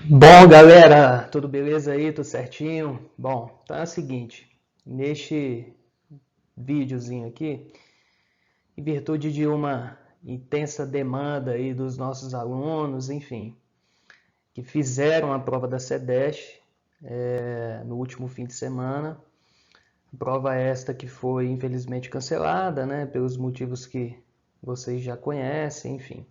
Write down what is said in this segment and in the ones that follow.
Bom, galera, tudo beleza aí? Tudo certinho? Bom, então é o seguinte, neste videozinho aqui, em virtude de uma intensa demanda aí dos nossos alunos, enfim, que fizeram a prova da SEDESH no último fim de semana, prova esta que foi infelizmente cancelada, né, pelos motivos que vocês já conhecem, enfim.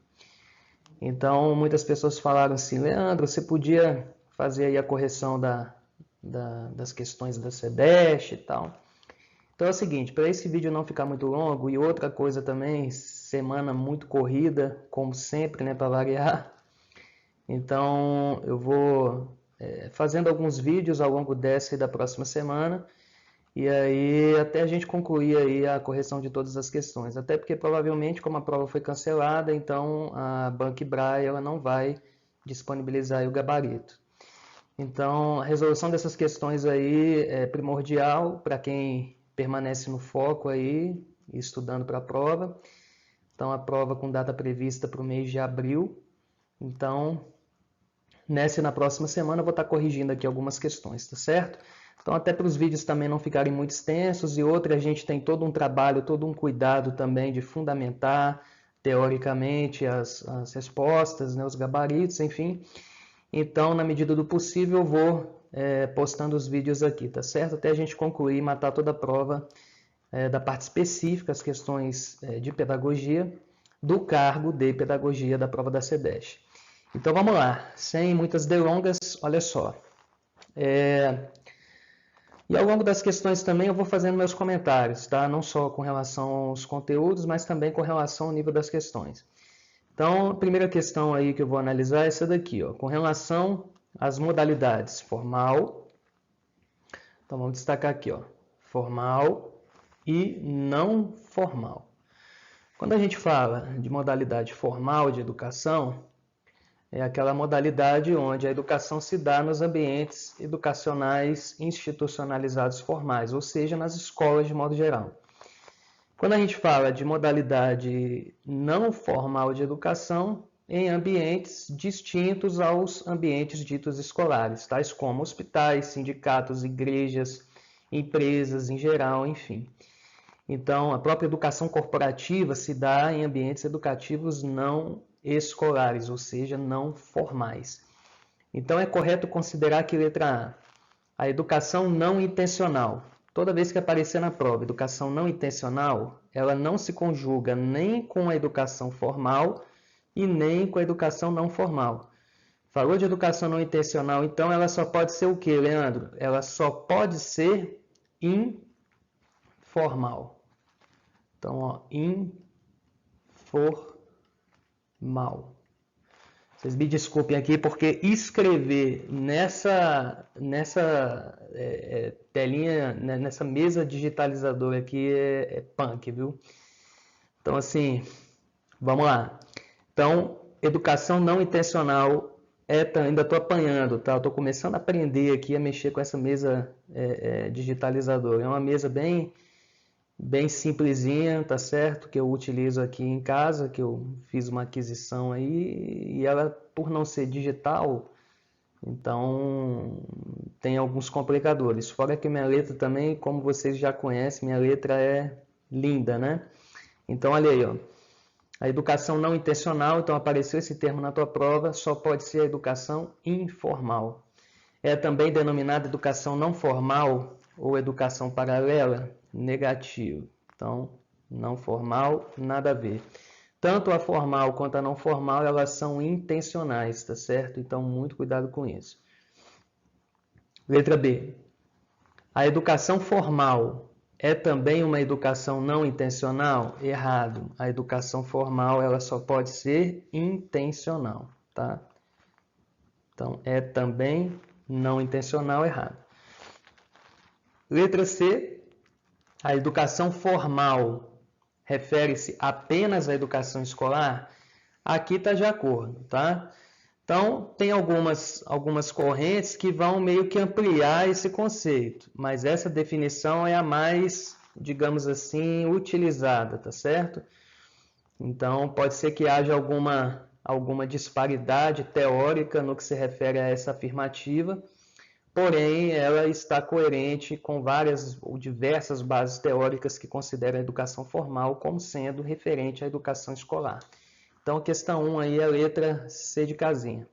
Então, muitas pessoas falaram assim, Leandro, você podia fazer aí a correção das questões da SEDESH e tal. Então é o seguinte, para esse vídeo não ficar muito longo, e outra coisa também, semana muito corrida, como sempre, né, para variar. Então eu vou fazendo alguns vídeos ao longo dessa e da próxima semana, e aí até a gente concluir aí a correção de todas as questões. Até porque provavelmente, como a prova foi cancelada, então a Bank Braille ela não vai disponibilizar aí o gabarito. Então, a resolução dessas questões aí é primordial para quem permanece no foco aí, estudando para a prova. Então, a prova com data prevista para o mês de abril. Então, nessa e na próxima semana eu vou estar corrigindo aqui algumas questões, tá certo? Então, até para os vídeos também não ficarem muito extensos, e outra, a gente tem todo um trabalho, todo um cuidado também de fundamentar teoricamente as respostas, né, os gabaritos, enfim. Então, na medida do possível, eu vou postando os vídeos aqui, tá certo? Até a gente concluir e matar toda a prova da parte específica, as questões de pedagogia, do cargo de pedagogia da prova da SEDESH. Então, vamos lá. Sem muitas delongas, olha só. E ao longo das questões também eu vou fazendo meus comentários, tá? Não só com relação aos conteúdos, mas também com relação ao nível das questões. Então, a primeira questão aí que eu vou analisar é essa daqui, ó, com relação às modalidades formal. Então, vamos destacar aqui, ó, formal e não formal. Quando a gente fala de modalidade formal de educação, é aquela modalidade onde a educação se dá nos ambientes educacionais institucionalizados formais, ou seja, nas escolas de modo geral. Quando a gente fala de modalidade não formal de educação, em ambientes distintos aos ambientes ditos escolares, tais como hospitais, sindicatos, igrejas, empresas em geral, enfim. Então, a própria educação corporativa se dá em ambientes educativos não escolares, ou seja, não formais. Então, é correto considerar que letra A educação não intencional. Toda vez que aparecer na prova educação não intencional, ela não se conjuga nem com a educação formal e nem com a educação não formal. Falou de educação não intencional, então ela só pode ser o quê, Leandro? Ela só pode ser informal. Então, ó, informal. Vocês me desculpem aqui porque escrever nessa telinha, nessa mesa digitalizadora aqui é punk, viu? Então, assim, vamos lá. Então, educação não intencional ainda estou apanhando, tá? Estou começando a aprender aqui a mexer com essa mesa digitalizadora. É uma mesa bem simplesinha, tá certo? Que eu utilizo aqui em casa, que eu fiz uma aquisição aí, e ela, por não ser digital, então tem alguns complicadores. Fora que minha letra também, como vocês já conhecem, minha letra é linda, né? Então, olha aí, ó. A educação não intencional, então apareceu esse termo na tua prova, só pode ser a educação informal. É também denominada educação não formal ou educação paralela? Negativo. Então, não formal, nada a ver. Tanto a formal quanto a não formal, elas são intencionais, tá certo? Então, muito cuidado com isso. Letra B. A educação formal é também uma educação não intencional? Errado. A educação formal, ela só pode ser intencional, tá? Então, é também não intencional, errado. Letra C, a educação formal refere-se apenas à educação escolar? Aqui está de acordo, tá? Então, tem algumas correntes que vão meio que ampliar esse conceito, mas essa definição é a mais, digamos assim, utilizada, tá certo? Então, pode ser que haja alguma disparidade teórica no que se refere a essa afirmativa, porém ela está coerente com várias ou diversas bases teóricas que consideram a educação formal como sendo referente à educação escolar. Então, a questão 1 aí é a letra C de casinha.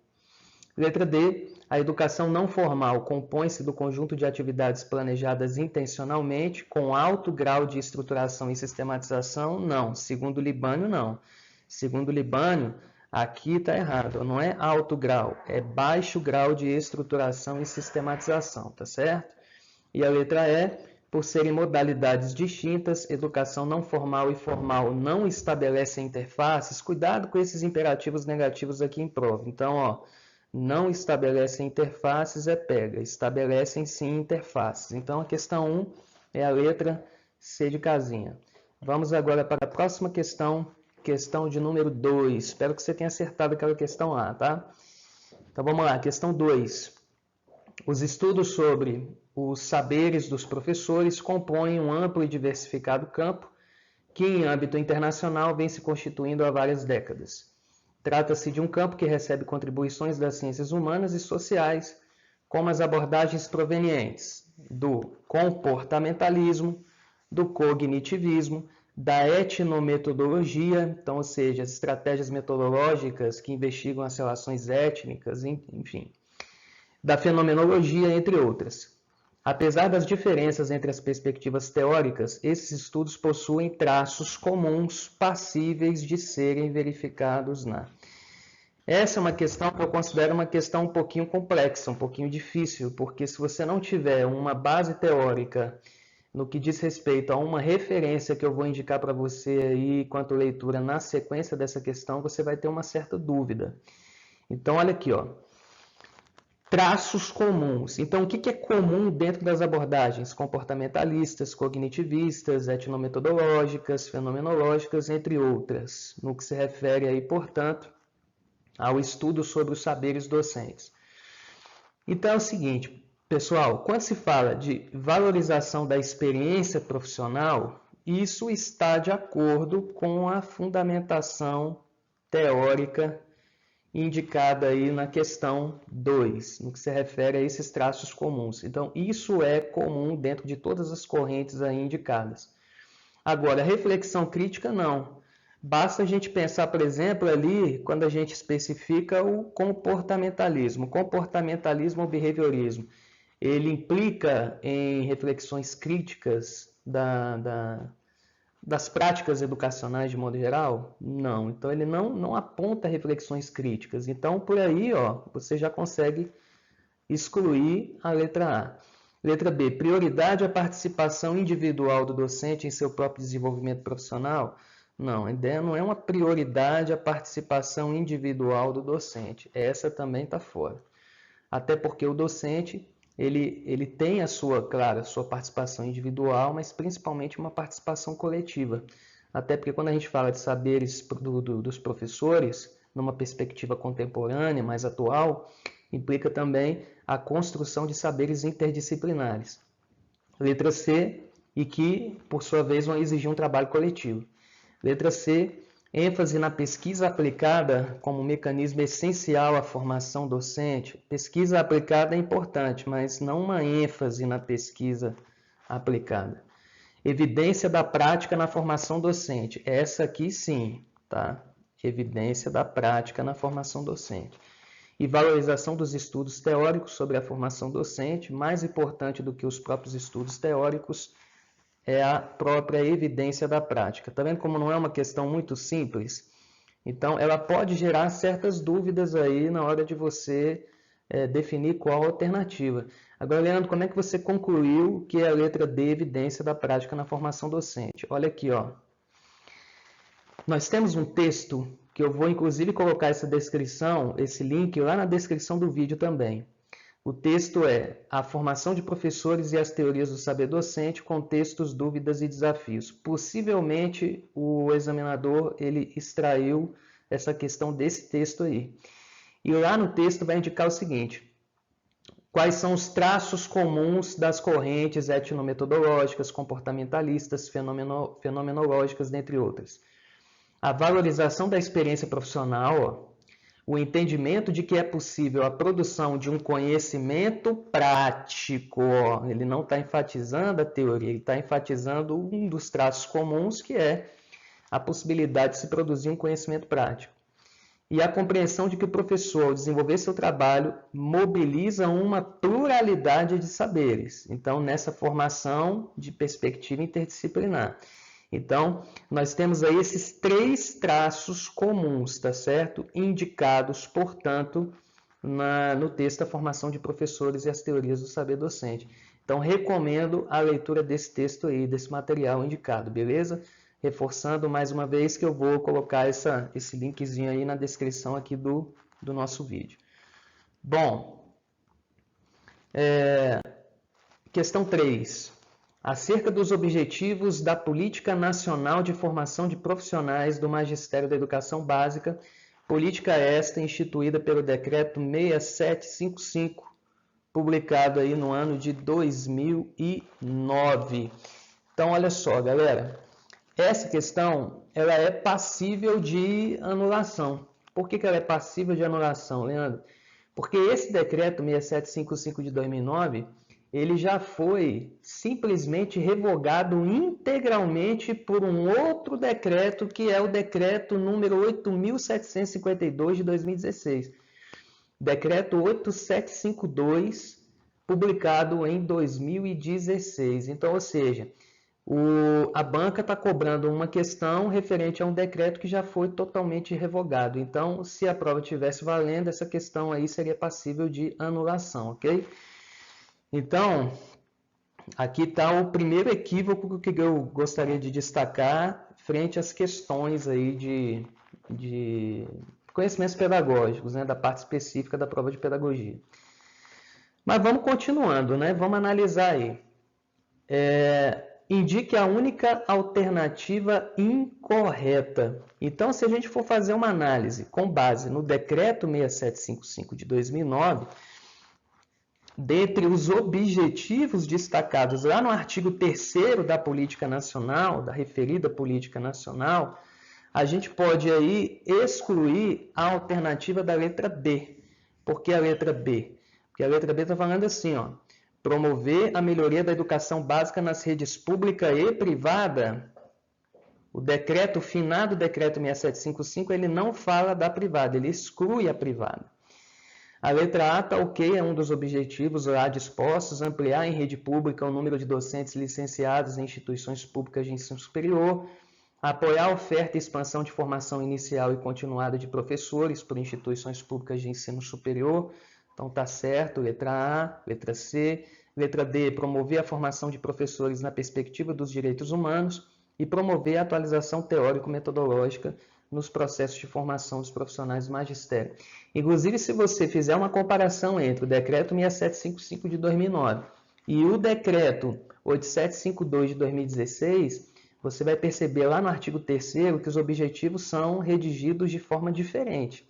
Letra D, a educação não formal compõe-se do conjunto de atividades planejadas intencionalmente, com alto grau de estruturação e sistematização? Não. Segundo Libânio, não. Segundo Libânio, aqui está errado, não é alto grau, é baixo grau de estruturação e sistematização, tá certo? E a letra E, por serem modalidades distintas, educação não formal e formal não estabelecem interfaces. Cuidado com esses imperativos negativos aqui em prova. Então, ó, não estabelecem interfaces é pega, estabelecem sim interfaces. Então, a questão 1 é a letra C de casinha. Vamos agora para a próxima questão, questão de número 2. Espero que você tenha acertado aquela questão A, tá? Então, vamos lá, questão 2. Os estudos sobre os saberes dos professores compõem um amplo e diversificado campo que, em âmbito internacional, vem se constituindo há várias décadas. Trata-se de um campo que recebe contribuições das ciências humanas e sociais, como as abordagens provenientes do comportamentalismo, do cognitivismo, da etnometodologia, então, ou seja, as estratégias metodológicas que investigam as relações étnicas, enfim, da fenomenologia, entre outras. Apesar das diferenças entre as perspectivas teóricas, esses estudos possuem traços comuns passíveis de serem verificados na... Essa é uma questão que eu considero uma questão um pouquinho complexa, um pouquinho difícil, porque se você não tiver uma base teórica no que diz respeito a uma referência que eu vou indicar para você aí quanto leitura na sequência dessa questão, você vai ter uma certa dúvida. Então, olha aqui, ó. Traços comuns. Então, o que é comum dentro das abordagens comportamentalistas, cognitivistas, etnometodológicas, fenomenológicas, entre outras, no que se refere aí, portanto, ao estudo sobre os saberes docentes. Então, é o seguinte, pessoal, quando se fala de valorização da experiência profissional, isso está de acordo com a fundamentação teórica indicada aí na questão 2, no que se refere a esses traços comuns. Então, isso é comum dentro de todas as correntes aí indicadas. Agora, reflexão crítica, não. Basta a gente pensar, por exemplo, ali, quando a gente especifica o comportamentalismo. Comportamentalismo ou behaviorismo, ele implica em reflexões críticas das práticas educacionais de modo geral? Não. Então, ele não aponta reflexões críticas. Então, por aí, ó, você já consegue excluir a letra A. Letra B, prioridade à participação individual do docente em seu próprio desenvolvimento profissional? Não, a ideia não é uma prioridade à participação individual do docente. Essa também está fora. Até porque o docente ele tem a sua, claro, a sua participação individual, mas principalmente uma participação coletiva. Até porque quando a gente fala de saberes dos professores, numa perspectiva contemporânea, mais atual, implica também a construção de saberes interdisciplinares. Letra C, e que, por sua vez, vão exigir um trabalho coletivo. Letra C, ênfase na pesquisa aplicada como mecanismo essencial à formação docente. Pesquisa aplicada é importante, mas não uma ênfase na pesquisa aplicada. Evidência da prática na formação docente. Essa aqui sim, tá? Evidência da prática na formação docente. E valorização dos estudos teóricos sobre a formação docente. Mais importante do que os próprios estudos teóricos é a própria evidência da prática. Está vendo como não é uma questão muito simples? Então, ela pode gerar certas dúvidas aí na hora de você definir qual a alternativa. Agora, Leandro, como é que você concluiu que é a letra D, evidência da prática na formação docente? Olha aqui, ó. Nós temos um texto que eu vou, inclusive, colocar essa descrição, esse link lá na descrição do vídeo também. O texto é A Formação de Professores e as Teorias do Saber Docente, Contextos, Dúvidas e Desafios. Possivelmente, o examinador ele extraiu essa questão desse texto aí. E lá no texto vai indicar o seguinte: quais são os traços comuns das correntes etnometodológicas, comportamentalistas, fenomenológicas, dentre outras. A valorização da experiência profissional, ó, o entendimento de que é possível a produção de um conhecimento prático. Ele não está enfatizando a teoria, ele está enfatizando um dos traços comuns, que é a possibilidade de se produzir um conhecimento prático. E a compreensão de que o professor, ao desenvolver seu trabalho, mobiliza uma pluralidade de saberes. Então, nessa formação de perspectiva interdisciplinar. Então, nós temos aí esses 3 traços comuns, tá certo? Indicados, portanto, no texto da formação de professores e as teorias do saber docente. Então, recomendo a leitura desse texto aí, desse material indicado, beleza? Reforçando mais uma vez que eu vou colocar esse linkzinho aí na descrição aqui do nosso vídeo. Bom, questão 3. Acerca dos objetivos da Política Nacional de Formação de Profissionais do Magistério da Educação Básica, política esta instituída pelo Decreto 6755, publicado aí no ano de 2009. Então, olha só, galera. Essa questão, ela é passível de anulação. Por que ela é passível de anulação, Leandro? Porque esse decreto 6755 de 2009, ele já foi simplesmente revogado integralmente por um outro decreto, que é o decreto número 8.752 de 2016. Decreto 8752, publicado em 2016. Então, ou seja, a banca está cobrando uma questão referente a um decreto que já foi totalmente revogado. Então, se a prova estivesse valendo, essa questão aí seria passível de anulação, ok? Então, aqui está o primeiro equívoco que eu gostaria de destacar frente às questões aí de conhecimentos pedagógicos, né, da parte específica da prova de pedagogia. Mas vamos continuando, né? Vamos analisar aí. Indique a única alternativa incorreta. Então, se a gente for fazer uma análise com base no Decreto 6755 de 2009, dentre os objetivos destacados lá no artigo 3º da Política Nacional, da referida Política Nacional, a gente pode aí excluir a alternativa da letra B. Por que a letra B? Porque a letra B está falando assim, ó. Promover a melhoria da educação básica nas redes pública e privada. O decreto, o finado decreto 6755, ele não fala da privada, ele exclui a privada. A letra A está ok, é um dos objetivos lá dispostos, ampliar em rede pública o número de docentes licenciados em instituições públicas de ensino superior, apoiar a oferta e expansão de formação inicial e continuada de professores por instituições públicas de ensino superior. Então, está certo, letra A, letra C. Letra D, promover a formação de professores na perspectiva dos direitos humanos e promover a atualização teórico-metodológica nos processos de formação dos profissionais do magistério. Inclusive, se você fizer uma comparação entre o Decreto 6755 de 2009 e o Decreto 8752 de 2016, você vai perceber lá no artigo 3º que os objetivos são redigidos de forma diferente.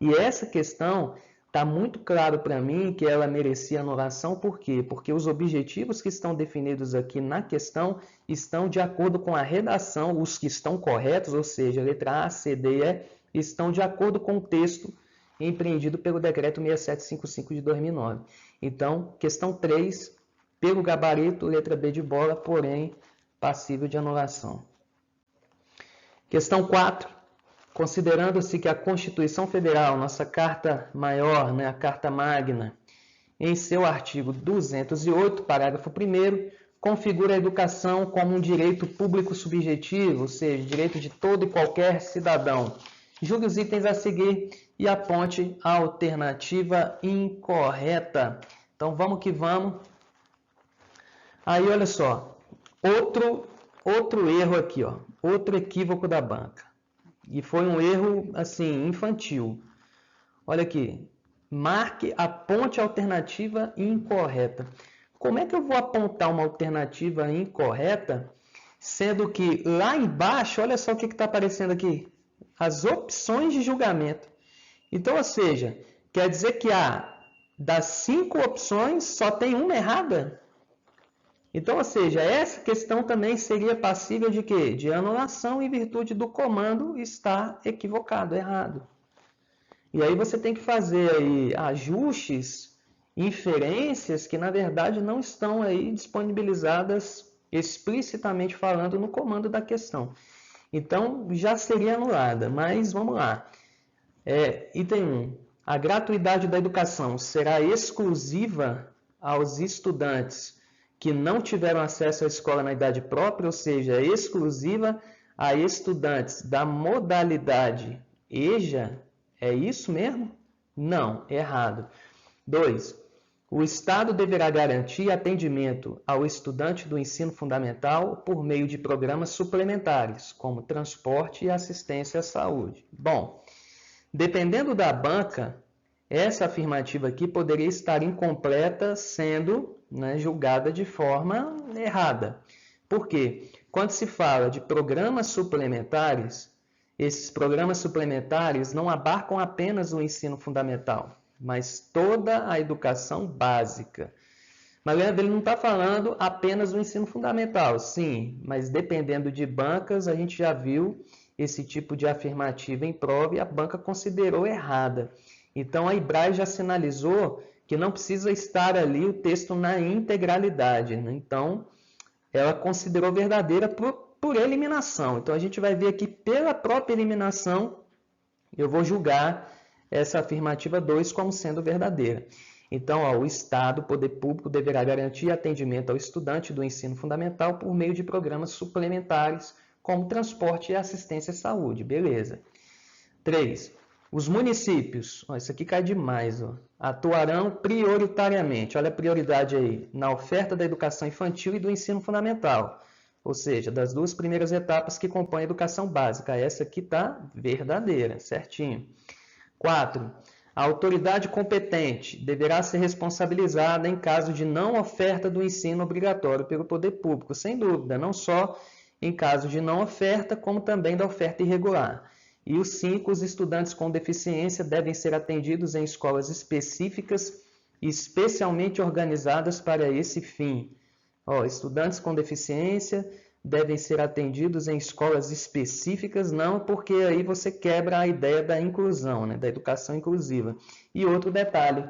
E essa questão está muito claro para mim que ela merecia anulação. Por quê? Porque os objetivos que estão definidos aqui na questão estão de acordo com a redação, os que estão corretos, ou seja, letra A, C, D e E, estão de acordo com o texto empreendido pelo Decreto 6755 de 2009. Então, questão 3, pelo gabarito, letra B de bola, porém, passível de anulação. Questão 4. Considerando-se que a Constituição Federal, nossa Carta Maior, né, a Carta Magna, em seu artigo 208, parágrafo 1º, configura a educação como um direito público subjetivo, ou seja, direito de todo e qualquer cidadão. Julgue os itens a seguir e aponte a alternativa incorreta. Então, vamos que vamos. Aí, olha só, outro erro aqui, ó, outro equívoco da banca. E foi um erro, assim, infantil. Olha aqui. Aponte a alternativa incorreta. Como é que eu vou apontar uma alternativa incorreta, sendo que lá embaixo, olha só o que está aparecendo aqui. As opções de julgamento. Então, ou seja, quer dizer que das 5 opções, só tem uma errada? Então, ou seja, essa questão também seria passível de quê? De anulação em virtude do comando estar equivocado, errado. E aí você tem que fazer aí ajustes, inferências que na verdade não estão aí disponibilizadas explicitamente falando no comando da questão. Então já seria anulada, mas vamos lá. Item 1. A gratuidade da educação será exclusiva aos estudantes que não tiveram acesso à escola na idade própria, ou seja, exclusiva a estudantes da modalidade EJA. É isso mesmo? Não, errado. 2. O Estado deverá garantir atendimento ao estudante do ensino fundamental por meio de programas suplementares, como transporte e assistência à saúde. Bom, dependendo da banca, essa afirmativa aqui poderia estar incompleta, sendo julgada de forma errada. Por quê? Quando se fala de programas suplementares, esses programas suplementares não abarcam apenas o ensino fundamental, mas toda a educação básica. Mas ele não está falando apenas do ensino fundamental, sim, mas dependendo de bancas, a gente já viu esse tipo de afirmativa em prova e a banca considerou errada. Então a IBRAE já sinalizou que não precisa estar ali o texto na integralidade, né? Então ela considerou verdadeira por eliminação. Então a gente vai ver aqui pela própria eliminação, eu vou julgar essa afirmativa 2 como sendo verdadeira. Então, o Estado, o poder público, deverá garantir atendimento ao estudante do ensino fundamental por meio de programas suplementares, como transporte e assistência à saúde. Beleza. 3. Os municípios, isso aqui cai demais, atuarão prioritariamente, olha a prioridade aí, na oferta da educação infantil e do ensino fundamental. Ou seja, das duas primeiras etapas que compõem a educação básica. Essa aqui está verdadeira, certinho. 4. A autoridade competente deverá ser responsabilizada em caso de não oferta do ensino obrigatório pelo poder público, sem dúvida, não só em caso de não oferta, como também da oferta irregular. E o 5, os estudantes com deficiência devem ser atendidos em escolas específicas, especialmente organizadas para esse fim. Estudantes com deficiência devem ser atendidos em escolas específicas, não porque aí você quebra a ideia da inclusão, da educação inclusiva. E outro detalhe,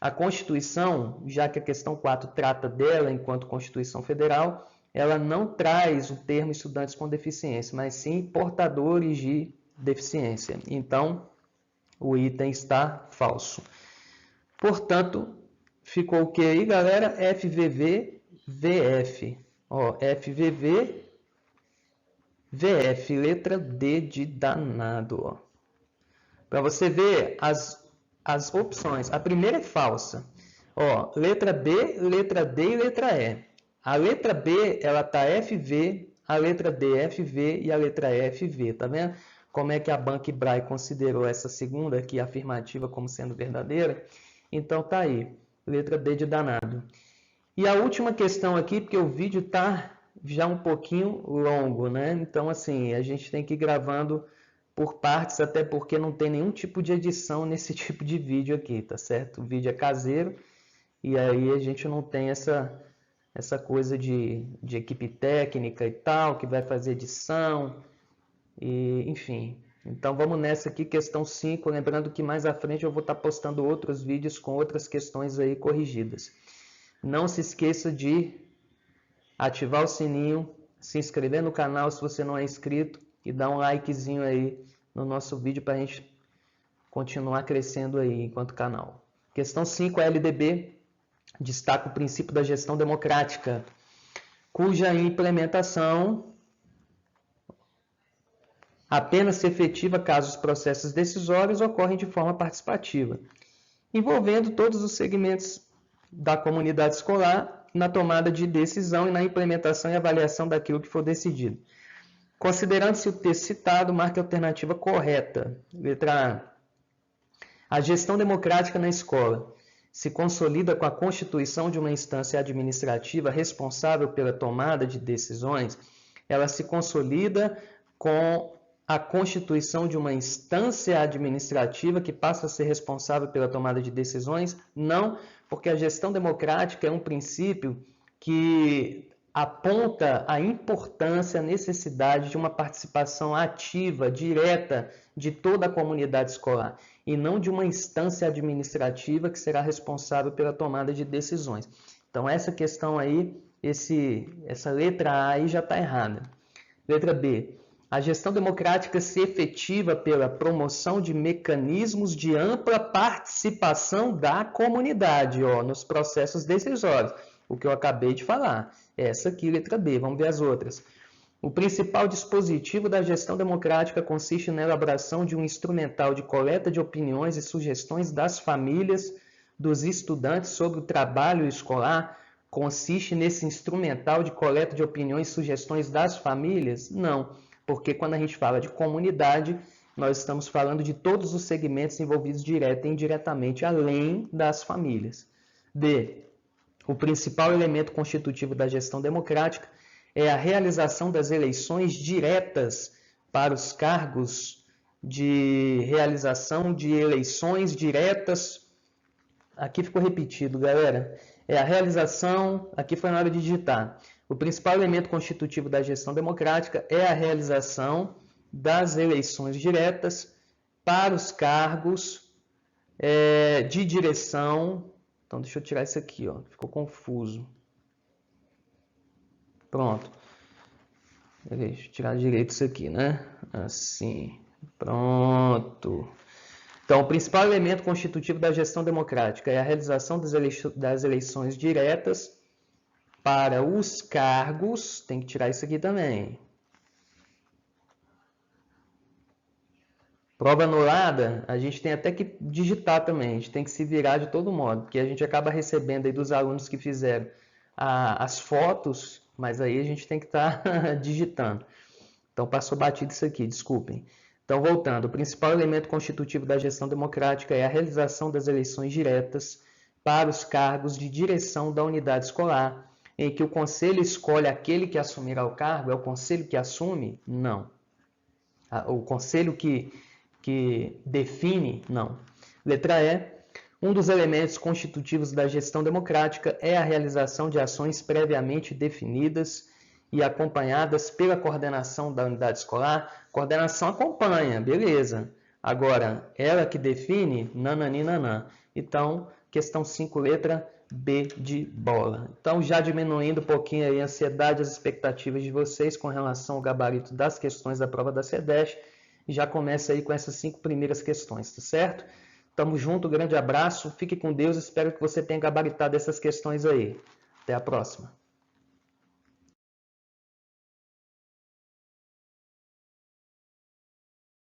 a Constituição, já que a questão 4 trata dela enquanto Constituição Federal, ela não traz o termo estudantes com deficiência, mas sim portadores de deficiência. Então, o item está falso. Portanto, ficou o que aí, galera? FVV, VF. FVV, VF, letra D de danado. Para você ver as opções. A primeira é falsa. Letra B, letra D e letra E. A letra B, ela está FV, a letra D FV e a letra E FV. Tá vendo como é que a banca IBRAE considerou essa segunda aqui, afirmativa, como sendo verdadeira? Então tá aí, letra D de danado. E a última questão aqui, porque o vídeo está já um pouquinho longo, né? Então, assim, a gente tem que ir gravando por partes, até porque não tem nenhum tipo de edição nesse tipo de vídeo aqui, tá certo? O vídeo é caseiro e aí a gente não tem essa coisa de equipe técnica e tal, que vai fazer edição, e enfim. Então, vamos nessa aqui, questão 5, lembrando que mais à frente eu vou estar postando outros vídeos com outras questões aí corrigidas. Não se esqueça de ativar o sininho, se inscrever no canal se você não é inscrito e dar um likezinho aí no nosso vídeo para a gente continuar crescendo aí enquanto canal. Questão 5, a LDB destaca o princípio da gestão democrática, cuja implementação apenas se efetiva caso os processos decisórios ocorrem de forma participativa, envolvendo todos os segmentos da comunidade escolar na tomada de decisão e na implementação e avaliação daquilo que for decidido. Considerando-se o texto citado, marque a alternativa correta. Letra A. A gestão democrática na escola se consolida com a constituição de uma instância administrativa responsável pela tomada de decisões. Ela se consolida com a constituição de uma instância administrativa que passa a ser responsável pela tomada de decisões? Não, porque a gestão democrática é um princípio que aponta a importância, a necessidade de uma participação ativa, direta, de toda a comunidade escolar, e não de uma instância administrativa que será responsável pela tomada de decisões. Então, essa questão aí, essa letra A aí já está errada. Letra B. A gestão democrática se efetiva pela promoção de mecanismos de ampla participação da comunidade, nos processos decisórios. O que eu acabei de falar. Essa aqui, letra B. Vamos ver as outras. O principal dispositivo da gestão democrática consiste na elaboração de um instrumental de coleta de opiniões e sugestões das famílias, dos estudantes sobre o trabalho escolar. Consiste nesse instrumental de coleta de opiniões e sugestões das famílias? Não, porque quando a gente fala de comunidade, nós estamos falando de todos os segmentos envolvidos direta e indiretamente, além das famílias. D. O principal elemento constitutivo da gestão democrática é a realização das eleições diretas para os cargos de realização de eleições diretas. Aqui ficou repetido, galera. É a realização, aqui foi na hora de digitar. O principal elemento constitutivo da gestão democrática é a realização das eleições diretas para os cargos de direção. Então, deixa eu tirar isso aqui, ficou confuso. Pronto. Deixa eu tirar direito isso aqui, né? Assim, pronto. Então, o principal elemento constitutivo da gestão democrática é a realização das eleições diretas para os cargos. Tem que tirar isso aqui também. Prova anulada, a gente tem até que digitar também. A gente tem que se virar de todo modo, porque a gente acaba recebendo aí dos alunos que fizeram as fotos, mas aí a gente tem que estar digitando. Então, passou batido isso aqui, desculpem. Então, voltando, o principal elemento constitutivo da gestão democrática é a realização das eleições diretas para os cargos de direção da unidade escolar, em que o conselho escolhe aquele que assumirá o cargo. É o conselho que assume? Não. O conselho que define? Não. Letra E. Um dos elementos constitutivos da gestão democrática é a realização de ações previamente definidas e acompanhadas pela coordenação da unidade escolar. Coordenação acompanha, beleza. Agora, ela que define, nananina. Então, questão 5, letra B de bola. Então, já diminuindo um pouquinho aí a ansiedade e as expectativas de vocês com relação ao gabarito das questões da prova da CEDESC, e já começa aí com essas 5 primeiras questões, tá certo? Tamo junto, grande abraço, fique com Deus, espero que você tenha gabaritado essas questões aí. Até a próxima.